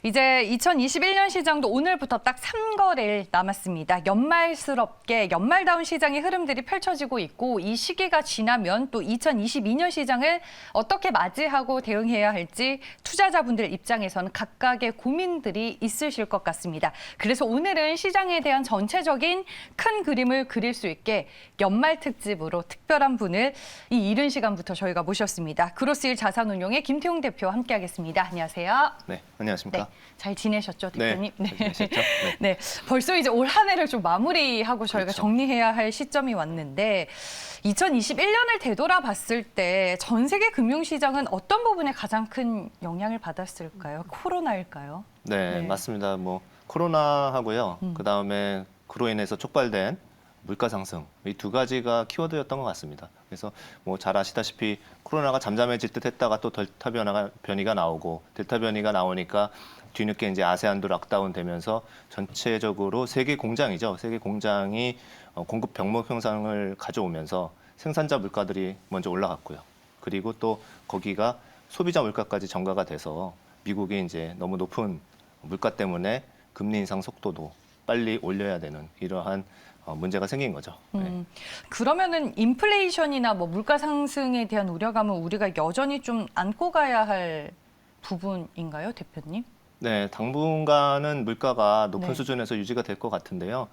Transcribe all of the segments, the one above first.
이제 2021년 시장도 오늘부터 딱 3거래일 남았습니다. 연말스럽게 연말다운 시장의 흐름들이 펼쳐지고 있고 이 시기가 지나면 또 2022년 시장을 어떻게 맞이하고 대응해야 할지 투자자분들 입장에서는 각각의 고민들이 있으실 것 같습니다. 그래서 오늘은 시장에 대한 전체적인 큰 그림을 그릴 수 있게 연말 특집으로 특별한 분을 이 이른 시간부터 저희가 모셨습니다. 그로스일 자산운용의 김태웅 대표와 함께하겠습니다. 안녕하세요. 네, 안녕하십니까? 네, 잘 지내셨죠, 대표님? 네, 잘 지내셨죠? 네. 네, 벌써 이제 올 한 해를 좀 마무리하고 저희가 그렇죠. 정리해야 할 시점이 왔는데 2021년을 되돌아봤을 때 전 세계 금융시장은 어떤 부분에 가장 큰 영향을 받았을까요? 코로나일까요? 네, 네. 맞습니다. 뭐 코로나하고요. 그다음에 그로 인해서 촉발된 물가 상승 이 두 가지가 키워드였던 것 같습니다. 그래서 뭐 잘 아시다시피 코로나가 잠잠해질 듯 했다가 또 델타 변이가 나오고 델타 변이가 나오니까 뒤늦게 이제 아세안도 락다운 되면서 전체적으로 세계 공장이죠. 세계 공장이 공급 병목 현상을 가져오면서 생산자 물가들이 먼저 올라갔고요. 그리고 또 거기가 소비자 물가까지 전가가 돼서 미국이 이제 너무 높은 물가 때문에 금리 인상 속도도 빨리 올려야 되는 이러한 문제가 생긴 거죠. 네. 그러면은 인플레이션이나 뭐 물가 상승에 대한 우려감은 우리가 여전히 좀 안고 가야 할 부분인가요, 대표님? 네, 당분간은 물가가 높은 네. 수준에서 유지가 될 것 같은데요.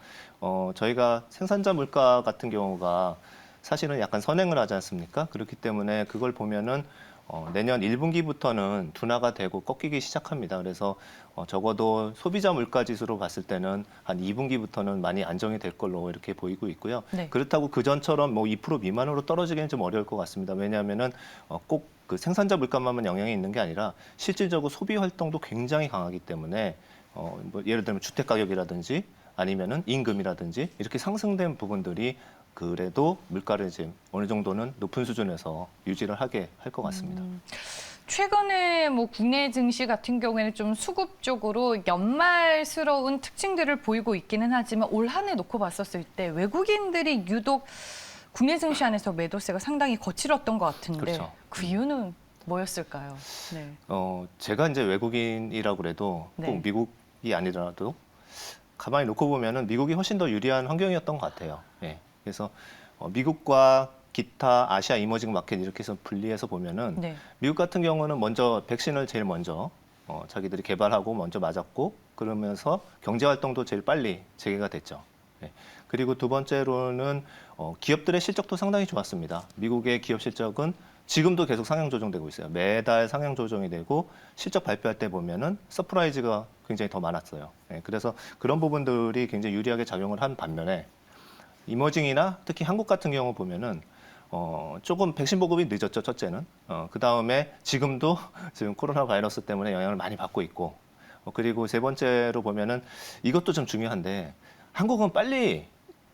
저희가 생산자 물가 같은 경우가 사실은 약간 선행을 하지 않습니까? 그렇기 때문에 그걸 보면은 내년 1분기부터는 둔화가 되고 꺾이기 시작합니다. 그래서 적어도 소비자 물가 지수로 봤을 때는 한 2분기부터는 많이 안정이 될 걸로 이렇게 보이고 있고요. 네. 그렇다고 그전처럼 뭐 2% 미만으로 떨어지기는 좀 어려울 것 같습니다. 왜냐하면은 꼭 그 생산자 물가만 영향이 있는 게 아니라 실질적으로 소비 활동도 굉장히 강하기 때문에 뭐 예를 들면 주택 가격이라든지 아니면은 임금이라든지 이렇게 상승된 부분들이 그래도 물가를 이제 어느 정도는 높은 수준에서 유지를 하게 할 것 같습니다. 최근에 뭐 국내 증시 같은 경우에는 좀 수급 적으로 연말스러운 특징들을 보이고 있기는 하지만 올 한 해 놓고 봤었을 때 외국인들이 유독 국내 증시 안에서 매도세가 상당히 거칠었던 것 같은데 그렇죠. 그 이유는 뭐였을까요? 네. 제가 이제 외국인이라고 그래도 네. 꼭 미국이 아니더라도 가만히 놓고 보면은 미국이 훨씬 더 유리한 환경이었던 것 같아요. 예. 그래서 미국과 기타 아시아 이머징 마켓 이렇게 해서 분리해서 보면은 네. 미국 같은 경우는 먼저 백신을 제일 먼저 자기들이 개발하고 먼저 맞았고 그러면서 경제 활동도 제일 빨리 재개가 됐죠. 예. 그리고 두 번째로는 기업들의 실적도 상당히 좋았습니다. 미국의 기업 실적은 지금도 계속 상향 조정되고 있어요. 매달 상향 조정이 되고 실적 발표할 때 보면은 서프라이즈가 굉장히 더 많았어요. 예. 그래서 그런 부분들이 굉장히 유리하게 작용을 한 반면에 이머징이나 특히 한국 같은 경우 보면은 조금 백신 보급이 늦었죠, 첫째는. 그 다음에 지금도 지금 코로나 바이러스 때문에 영향을 많이 받고 있고, 그리고 세 번째로 보면은 이것도 좀 중요한데 한국은 빨리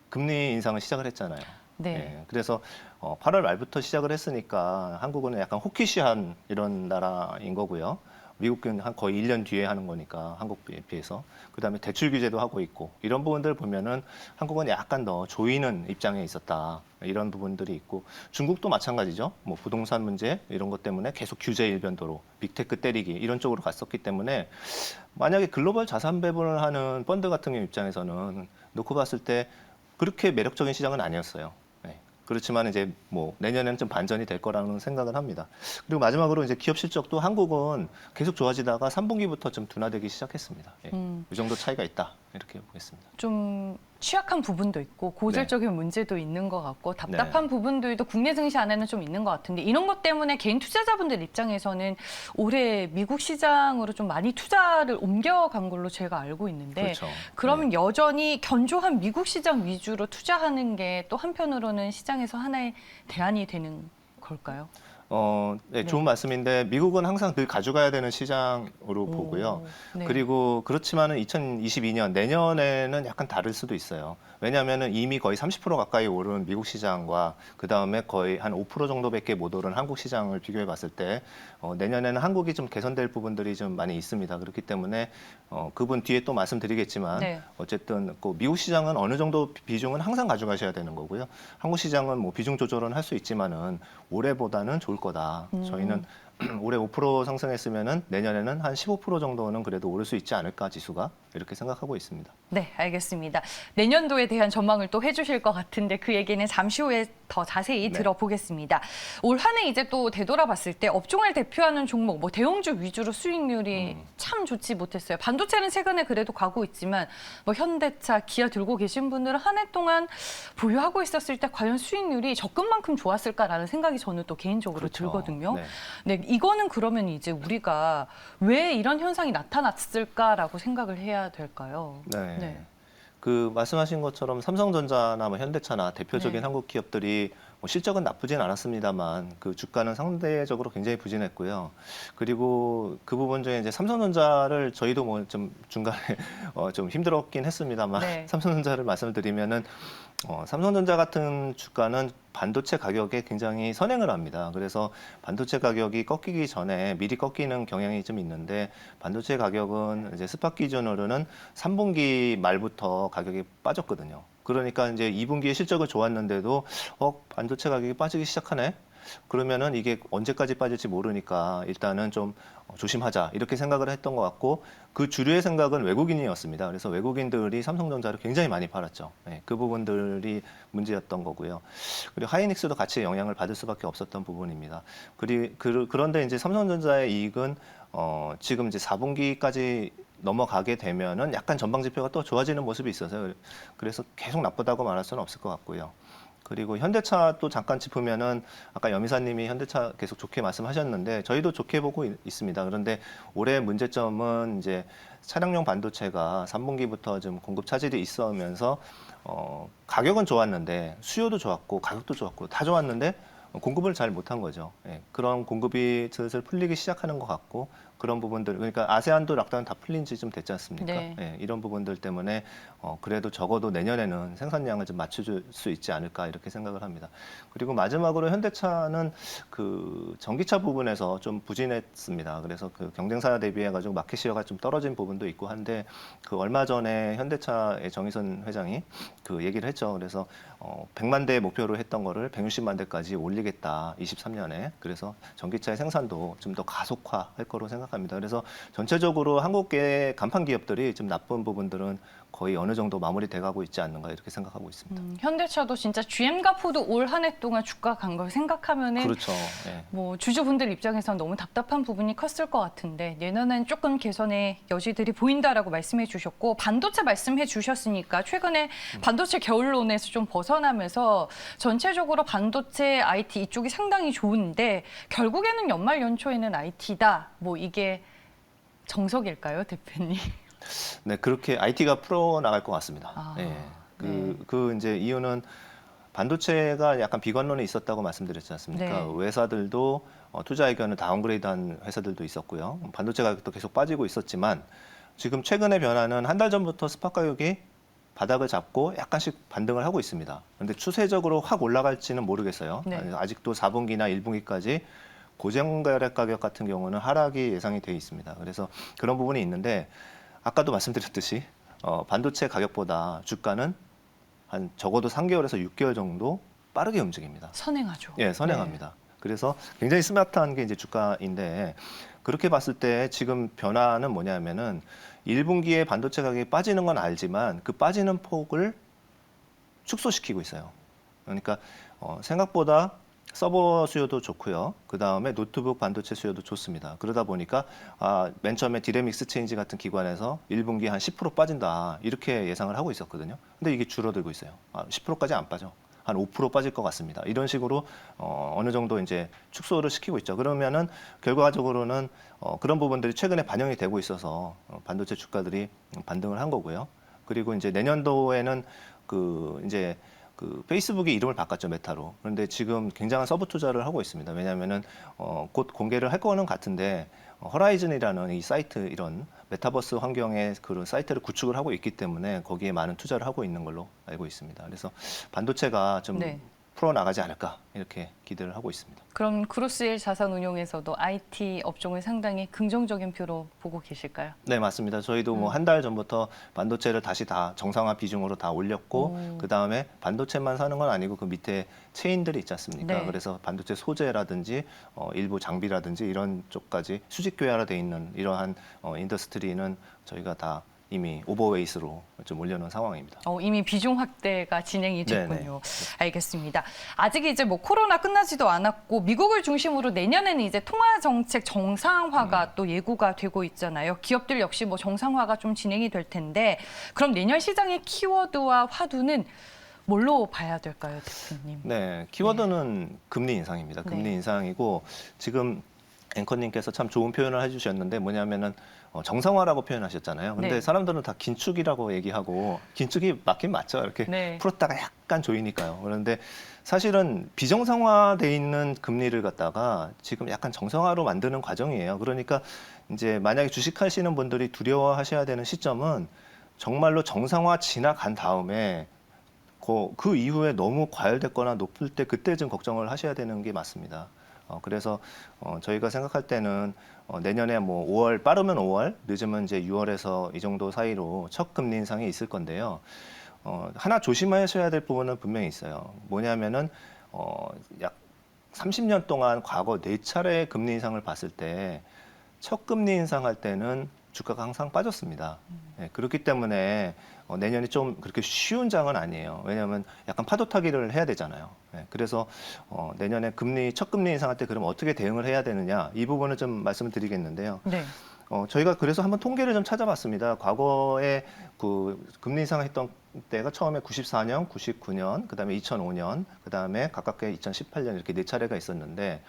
금리 인상을 시작을 했잖아요. 네. 예, 그래서 8월 말부터 시작을 했으니까 한국은 약간 호키시한 이런 나라인 거고요. 미국은 한 거의 1년 뒤에 하는 거니까 한국에 비해서. 그다음에 대출 규제도 하고 있고 이런 부분들 보면은 한국은 약간 더 조이는 입장에 있었다. 이런 부분들이 있고 중국도 마찬가지죠. 뭐 부동산 문제 이런 것 때문에 계속 규제 일변도로 빅테크 때리기 이런 쪽으로 갔었기 때문에 만약에 글로벌 자산 배분을 하는 펀드 같은 경우 입장에서는 놓고 봤을 때 그렇게 매력적인 시장은 아니었어요. 네. 그렇지만 이제 뭐 내년에는 좀 반전이 될 거라는 생각을 합니다. 그리고 마지막으로 이제 기업 실적도 한국은 계속 좋아지다가 3분기부터 좀 둔화되기 시작했습니다. 예. 이 정도 차이가 있다 이렇게 보겠습니다. 좀 취약한 부분도 있고 고질적인 문제도 있는 것 같고 답답한 네. 부분들도 국내 증시 안에는 좀 있는 것 같은데 이런 것 때문에 개인 투자자분들 입장에서는 올해 미국 시장으로 좀 많이 투자를 옮겨간 걸로 제가 알고 있는데 그렇죠. 그러면 네. 여전히 견조한 미국 시장 위주로 투자하는 게 또 한편으로는 시장에서 하나의 대안이 되는 걸까요? 네, 좋은 말씀인데 미국은 항상 늘 가져가야 되는 시장으로 보고요. 네. 그리고 그렇지만은 2022년 내년에는 약간 다를 수도 있어요. 왜냐하면은 이미 거의 30% 가까이 오른 미국 시장과 그 다음에 거의 한 5% 정도밖에 못 오른 한국 시장을 비교해 봤을 때 내년에는 한국이 좀 개선될 부분들이 좀 많이 있습니다. 그렇기 때문에 그분 뒤에 또 말씀드리겠지만 네. 어쨌든 그 미국 시장은 어느 정도 비중은 항상 가져가셔야 되는 거고요. 한국 시장은 뭐 비중 조절은 할 수 있지만은 올해보다는 좋을 거다. 저희는 올해 5% 상승했으면은 내년에는 한 15% 정도는 그래도 오를 수 있지 않을까 지수가 이렇게 생각하고 있습니다. 네, 알겠습니다. 내년도에 대한 전망을 또 해주실 것 같은데 그 얘기는 잠시 후에 더 자세히 네. 들어보겠습니다. 올 한 해 이제 또 되돌아봤을 때 업종을 대표하는 종목, 뭐 대형주 위주로 수익률이 참 좋지 못했어요. 반도체는 최근에 그래도 가고 있지만 뭐 현대차, 기아 들고 계신 분들은 한 해 동안 보유하고 있었을 때 과연 수익률이 적금만큼 좋았을까라는 생각이 저는 또 개인적으로 그렇죠. 들거든요. 네. 네, 이거는 그러면 이제 우리가 왜 이런 현상이 나타났을까라고 생각을 해야 될까요? 네. 네. 그 말씀하신 것처럼 삼성전자나 뭐 현대차나 대표적인 네. 한국 기업들이 뭐 실적은 나쁘진 않았습니다만 그 주가는 상대적으로 굉장히 부진했고요. 그리고 그 부분 중에 이제 삼성전자를 저희도 뭐 좀 중간에 좀 힘들었긴 했습니다만 네. 삼성전자를 말씀을 드리면은 삼성전자 같은 주가는 반도체 가격에 굉장히 선행을 합니다. 그래서 반도체 가격이 꺾이기 전에 미리 꺾이는 경향이 좀 있는데 반도체 가격은 이제 스팟 기준으로는 3분기 말부터 가격이 빠졌거든요. 그러니까 이제 2분기에 실적을 좋았는데도 반도체 가격이 빠지기 시작하네. 그러면은 이게 언제까지 빠질지 모르니까 일단은 좀 조심하자 이렇게 생각을 했던 것 같고 그 주류의 생각은 외국인이었습니다. 그래서 외국인들이 삼성전자를 굉장히 많이 팔았죠. 네, 그 부분들이 문제였던 거고요. 그리고 하이닉스도 같이 영향을 받을 수밖에 없었던 부분입니다. 그런데 이제 삼성전자의 이익은 지금 이제 4분기까지 넘어가게 되면은 약간 전방 지표가 또 좋아지는 모습이 있어서 그래서 계속 나쁘다고 말할 수는 없을 것 같고요. 그리고 현대차 또 잠깐 짚으면은 아까 여미사님이 현대차 계속 좋게 말씀하셨는데 저희도 좋게 보고 있습니다. 그런데 올해 문제점은 이제 차량용 반도체가 3분기부터 좀 공급 차질이 있으면서 가격은 좋았는데 수요도 좋았고 가격도 좋았고 다 좋았는데 공급을 잘 못한 거죠. 예, 그런 공급이 슬슬 풀리기 시작하는 것 같고 그런 부분들 그러니까 아세안도 락다운 다 풀린 지 좀 됐지 않습니까? 네. 예, 이런 부분들 때문에 그래도 적어도 내년에는 생산량을 좀 맞춰줄 수 있지 않을까 이렇게 생각을 합니다. 그리고 마지막으로 현대차는 그 전기차 부분에서 좀 부진했습니다. 그래서 그 경쟁사 대비해 가지고 마켓시어가 좀 떨어진 부분도 있고 한데 그 얼마 전에 현대차의 정의선 회장이 그 얘기를 했죠. 그래서 100만 대 목표로 했던 거를 160만 대까지 올리겠다. 23년에. 그래서 전기차의 생산도 좀 더 가속화할 거로 생각합니다. 그래서 전체적으로 한국계 간판 기업들이 좀 나쁜 부분들은 거의 어느 정도 마무리돼 가고 있지 않는가 이렇게 생각하고 있습니다. 현대차도 진짜 GM과 포도 올 한 해 동안 주가 간 걸 생각하면은 그렇죠. 예. 뭐 주주분들 입장에선 너무 답답한 부분이 컸을 것 같은데 내년엔 조금 개선의 여지들이 보인다라고 말씀해 주셨고 반도체 말씀해 주셨으니까 최근에 반도체 겨울론에서 좀 벗어나면서 전체적으로 반도체 IT 이쪽이 상당히 좋은데 결국에는 연말 연초에는 IT다. 뭐 이게 정석일까요, 대표님? 네, 그렇게 IT가 풀어나갈 것 같습니다. 아, 예. 네. 그 이제 이유는 반도체가 약간 비관론이 있었다고 말씀드렸지 않습니까? 네. 회사들도 투자 의견을 다운그레이드한 회사들도 있었고요. 반도체 가격도 계속 빠지고 있었지만 지금 최근의 변화는 한 달 전부터 스팟 가격이 바닥을 잡고 약간씩 반등을 하고 있습니다. 그런데 추세적으로 확 올라갈지는 모르겠어요. 네. 아직도 4분기나 1분기까지 고정거래 가격 같은 경우는 하락이 예상이 돼 있습니다. 그래서 그런 부분이 있는데 아까도 말씀드렸듯이 반도체 가격보다 주가는 한 적어도 3개월에서 6개월 정도 빠르게 움직입니다. 선행하죠. 예, 선행합니다. 그래서 굉장히 스마트한 게 이제 주가인데 그렇게 봤을 때 지금 변화는 뭐냐면은 1분기에 반도체 가격이 빠지는 건 알지만 그 빠지는 폭을 축소시키고 있어요. 그러니까 생각보다 서버 수요도 좋고요. 그 다음에 노트북 반도체 수요도 좋습니다. 그러다 보니까 맨 처음에 디램 익스체인지 같은 기관에서 1분기 한 10% 빠진다 이렇게 예상을 하고 있었거든요. 근데 이게 줄어들고 있어요. 10%까지 안 빠져. 한 5% 빠질 것 같습니다. 이런 식으로 어느 정도 이제 축소를 시키고 있죠. 그러면은 결과적으로는 그런 부분들이 최근에 반영이 되고 있어서 반도체 주가들이 반등을 한 거고요. 그리고 이제 내년도에는 이제 페이스북이 이름을 바꿨죠, 메타로. 그런데 지금 굉장한 서브 투자를 하고 있습니다. 왜냐하면은 곧 공개를 할 거는 같은데 허라이즌이라는 이 사이트 이런 메타버스 환경의 그런 사이트를 구축을 하고 있기 때문에 거기에 많은 투자를 하고 있는 걸로 알고 있습니다. 그래서 반도체가 좀 네. 풀어나가지 않을까 이렇게 기대를 하고 있습니다. 그럼 크로스일 자산운용에서도 IT 업종을 상당히 긍정적인 표로 보고 계실까요? 네, 맞습니다. 저희도 뭐 한 달 전부터 반도체를 다시 다 정상화 비중으로 다 올렸고 그 다음에 반도체만 사는 건 아니고 그 밑에 체인들이 있지 않습니까? 네. 그래서 반도체 소재라든지 일부 장비라든지 이런 쪽까지 수직 교야로 돼 있는 이러한 인더스트리는 저희가 다 이미 오버웨이스로 좀 올려놓은 상황입니다. 이미 비중 확대가 진행이 네네. 됐군요. 알겠습니다. 아직 이제 뭐 코로나 끝나지도 않았고 미국을 중심으로 내년에는 이제 통화 정책 정상화가 또 예고가 되고 있잖아요. 기업들 역시 뭐 정상화가 좀 진행이 될 텐데 그럼 내년 시장의 키워드와 화두는 뭘로 봐야 될까요, 대표님? 네, 키워드는 금리 인상입니다. 금리 네. 인상이고 지금 앵커님께서 참 좋은 표현을 해주셨는데 뭐냐면은 정상화라고 표현하셨잖아요. 근데 네. 사람들은 다 긴축이라고 얘기하고 긴축이 맞긴 맞죠. 이렇게 네. 풀었다가 약간 조이니까요. 그런데 사실은 비정상화돼 있는 금리를 갖다가 지금 약간 정상화로 만드는 과정이에요. 그러니까 이제 만약에 주식하시는 분들이 두려워하셔야 되는 시점은 정말로 정상화 지나간 다음에 그 이후에 너무 과열됐거나 높을 때 그때 좀 걱정을 하셔야 되는 게 맞습니다. 그래서 저희가 생각할 때는 내년에 뭐 5월 빠르면 5월, 늦으면 이제 6월에서 이 정도 사이로 첫 금리 인상이 있을 건데요. 하나 조심하셔야 될 부분은 분명히 있어요. 뭐냐면은 약 30년 동안 과거 4차례 금리 인상을 봤을 때 첫 금리 인상할 때는 주가가 항상 빠졌습니다. 네, 그렇기 때문에 내년이 좀 그렇게 쉬운 장은 아니에요. 왜냐하면 약간 파도 타기를 해야 되잖아요. 네, 그래서 내년에 첫 금리 인상할 때 그럼 어떻게 대응을 해야 되느냐 이 부분을 좀 말씀을 드리겠는데요. 네. 저희가 그래서 한번 통계를 좀 찾아봤습니다. 과거에 그 금리 인상했던 때가 처음에 94년, 99년, 그다음에 2005년, 그다음에 가깝게 2018년 이렇게 4차례가 있었는데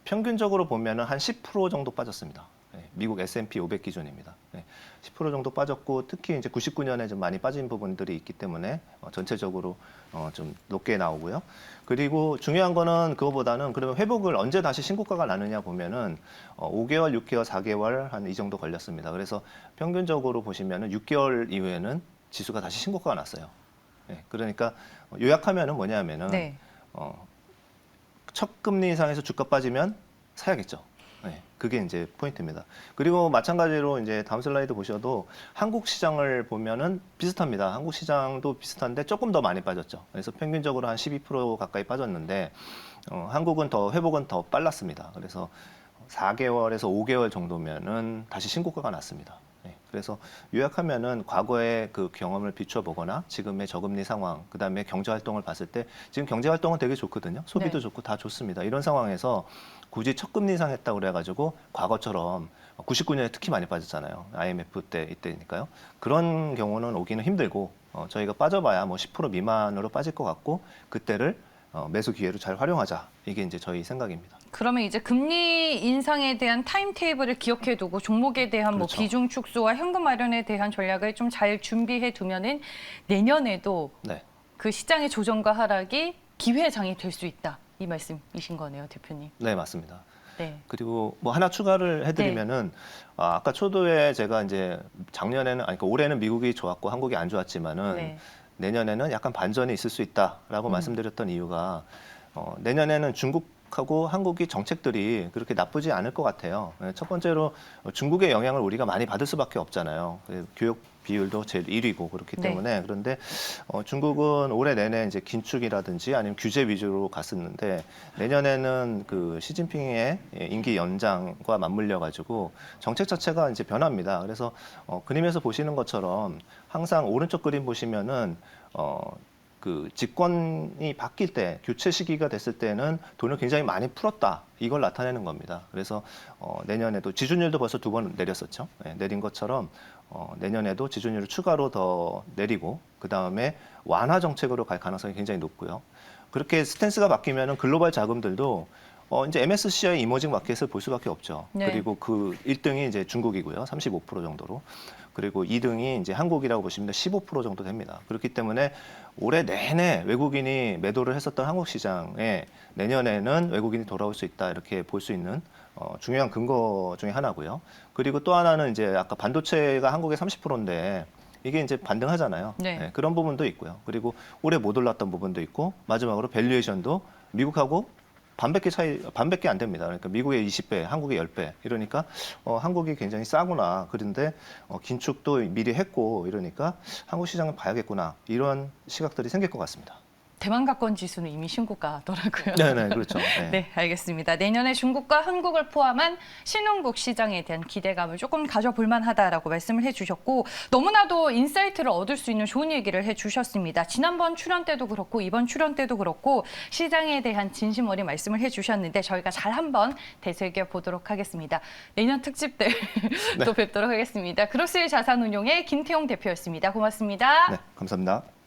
평균적으로 보면은 한 10% 정도 빠졌습니다. 네, 미국 S&P 500 기준입니다. 네, 10% 정도 빠졌고 특히 이제 99년에 좀 많이 빠진 부분들이 있기 때문에 전체적으로 좀 높게 나오고요. 그리고 중요한 거는 그거보다는 그러면 회복을 언제 다시 신고가가 나느냐 보면은 5개월, 6개월, 4개월 한 이 정도 걸렸습니다. 그래서 평균적으로 보시면은 6개월 이후에는 지수가 다시 신고가가 났어요. 네, 그러니까 요약하면은 뭐냐면은 네. 첫 금리 인상에서 주가 빠지면 사야겠죠. 네, 그게 이제 포인트입니다. 그리고 마찬가지로 이제 다음 슬라이드 보셔도 한국 시장을 보면은 비슷합니다. 한국 시장도 비슷한데 조금 더 많이 빠졌죠. 그래서 평균적으로 한 12% 가까이 빠졌는데 한국은 회복은 더 빨랐습니다. 그래서 4개월에서 5개월 정도면은 다시 신고가가 났습니다. 네, 그래서 요약하면은 과거의 그 경험을 비춰보거나 지금의 저금리 상황, 그다음에 경제 활동을 봤을 때 지금 경제 활동은 되게 좋거든요. 소비도 네. 좋고 다 좋습니다. 이런 상황에서 굳이 첫 금리 인상했다고 그래가지고 과거처럼 99년에 특히 많이 빠졌잖아요. IMF 때 이때니까요. 그런 경우는 오기는 힘들고 저희가 빠져봐야 뭐 10% 미만으로 빠질 것 같고 그때를 매수 기회로 잘 활용하자. 이게 이제 저희 생각입니다. 그러면 이제 금리 인상에 대한 타임테이블을 기억해두고 종목에 대한 뭐 그렇죠. 비중 축소와 현금 마련에 대한 전략을 좀 잘 준비해 두면은 내년에도 네. 그 시장의 조정과 하락이 기회장이 될 수 있다. 이 말씀이신 거네요, 대표님. 네, 맞습니다. 네. 그리고 뭐 하나 추가를 해드리면은 아까 초도에 제가 이제 작년에는 그러니까 올해는 미국이 좋았고 한국이 안 좋았지만은 네. 내년에는 약간 반전이 있을 수 있다라고 말씀드렸던 이유가 내년에는 중국하고 한국이 정책들이 그렇게 나쁘지 않을 것 같아요. 첫 번째로 중국의 영향을 우리가 많이 받을 수밖에 없잖아요. 교육 비율도 제일 1위고 그렇기 네. 때문에 그런데 중국은 올해 내내 이제 긴축이라든지 아니면 규제 위주로 갔었는데 내년에는 그 시진핑의 임기 연장과 맞물려 가지고 정책 자체가 이제 변합니다. 그래서 그림에서 보시는 것처럼 항상 오른쪽 그림 보시면은 그 집권이 바뀔 때 교체 시기가 됐을 때는 돈을 굉장히 많이 풀었다 이걸 나타내는 겁니다. 그래서 내년에도 지준율도 벌써 2번 내렸었죠. 네, 내린 것처럼 내년에도 지준율을 추가로 더 내리고 그 다음에 완화 정책으로 갈 가능성이 굉장히 높고요. 그렇게 스탠스가 바뀌면은 글로벌 자금들도 이제 MSCI 이머징 마켓을 볼 수밖에 없죠. 네. 그리고 그 1등이 이제 중국이고요. 35% 정도로. 그리고 2등이 이제 한국이라고 보시면 15% 정도 됩니다. 그렇기 때문에 올해 내내 외국인이 매도를 했었던 한국 시장에 내년에는 외국인이 돌아올 수 있다 이렇게 볼 수 있는 중요한 근거 중에 하나고요. 그리고 또 하나는 이제 아까 반도체가 한국의 30%인데 이게 이제 반등하잖아요. 네. 네, 그런 부분도 있고요. 그리고 올해 못 올랐던 부분도 있고 마지막으로 밸류에이션도 미국하고 반밖에 안 됩니다. 그러니까 미국의 20배, 한국의 10배. 이러니까 한국이 굉장히 싸구나. 그런데 긴축도 미리 했고 이러니까 한국 시장을 봐야겠구나. 이런 시각들이 생길 것 같습니다. 대만 가권 지수는 이미 신고가더라고요. 네, 그렇죠. 네. 네, 알겠습니다. 내년에 중국과 한국을 포함한 신흥국 시장에 대한 기대감을 조금 가져볼 만하다라고 말씀을 해주셨고 너무나도 인사이트를 얻을 수 있는 좋은 얘기를 해주셨습니다. 지난번 출연 때도 그렇고 이번 출연 때도 그렇고 시장에 대한 진심 어린 말씀을 해주셨는데 저희가 잘 한번 되새겨 보도록 하겠습니다. 내년 특집 때 또 뵙도록 하겠습니다. 그로스일 자산운용의 김태용 대표였습니다. 고맙습니다. 네, 감사합니다.